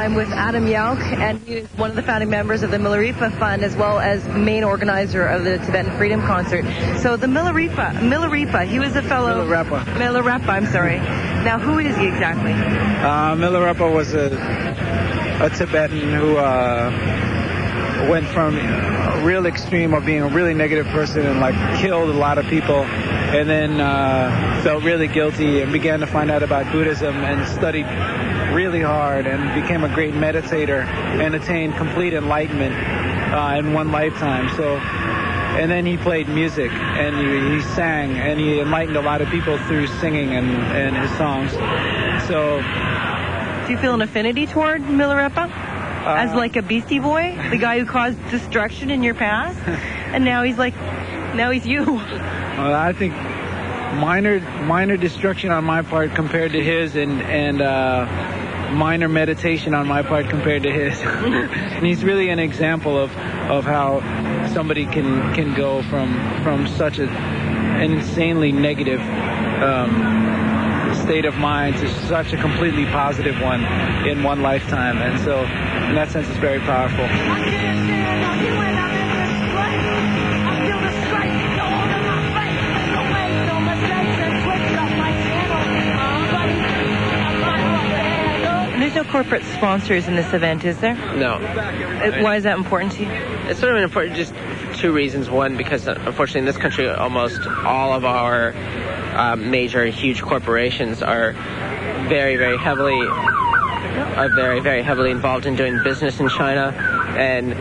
I'm with Adam Yelk, and he is one of the founding members of the Milarepa Fund, as well as main organizer of the Tibetan Freedom Concert. So the Milarepa, he was a fellow... Milarepa, I'm sorry. Now, who is he exactly? Milarepa was a Tibetan who went from a real extreme of being a really negative person and killed a lot of people, and then felt really guilty and began to find out about Buddhism and studied really hard and became a great meditator and attained complete enlightenment in one lifetime. And then he played music and he sang and he enlightened a lot of people through singing and his songs. So, do you feel an affinity toward Milarepa? As a Beastie Boy, the guy who caused destruction in your past, and now he's you. Well, I think minor destruction on my part compared to his, and minor meditation on my part compared to his. And he's really an example of how somebody can go from such an insanely negative state of mind to such a completely positive one in one lifetime. And so in that sense, it's very powerful. There's no corporate sponsors in this event, is there? No. Why is that important to you? It's sort of important just for two reasons. One, because unfortunately in this country, almost all of our major huge corporations are very, very heavily involved in doing business in China, and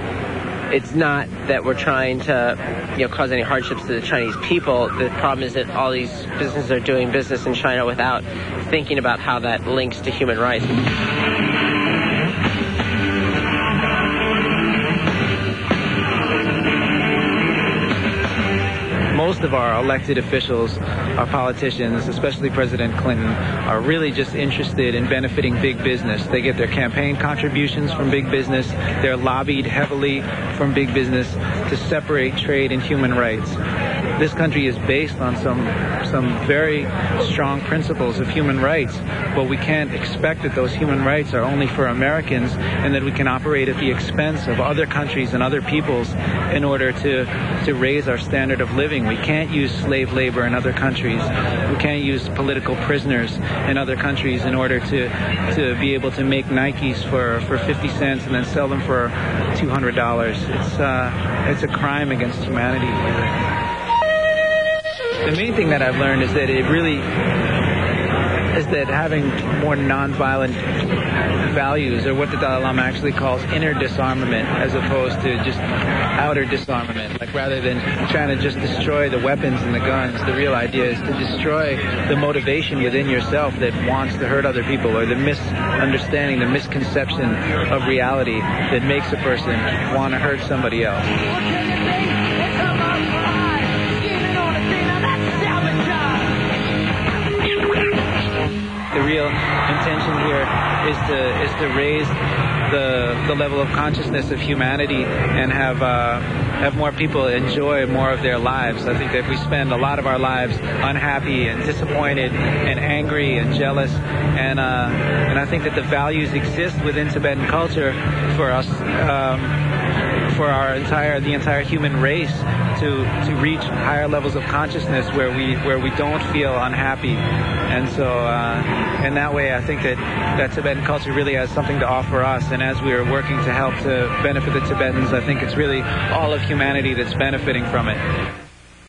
it's not that we're trying to cause any hardships to the Chinese people. The problem is that all these businesses are doing business in China without thinking about how that links to human rights. Most of our elected officials, our politicians, especially President Clinton, are really just interested in benefiting big business. They get their campaign contributions from big business. They're lobbied heavily from big business to separate trade and human rights. This country is based on some very strong principles of human rights, but we can't expect that those human rights are only for Americans and that we can operate at the expense of other countries and other peoples in order to raise our standard of living. We can't use slave labor in other countries. We can't use political prisoners in other countries in order to be able to make Nikes for 50 cents and then sell them for $200. It's a crime against humanity. The main thing that I've learned is that having more nonviolent values, or what the Dalai Lama actually calls inner disarmament, as opposed to just outer disarmament. Rather than trying to just destroy the weapons and the guns, the real idea is to destroy the motivation within yourself that wants to hurt other people, or the misunderstanding, the misconception of reality that makes a person want to hurt somebody else. The real intention here is to raise the level of consciousness of humanity and have more people enjoy more of their lives. I think that we spend a lot of our lives unhappy and disappointed and angry and jealous, and I think that the values exist within Tibetan culture for us, for the entire human race to reach higher levels of consciousness where we don't feel unhappy. And so in that way, I think that Tibetan culture really has something to offer us. And as we are working to help to benefit the Tibetans, I think it's really all of humanity that's benefiting from it.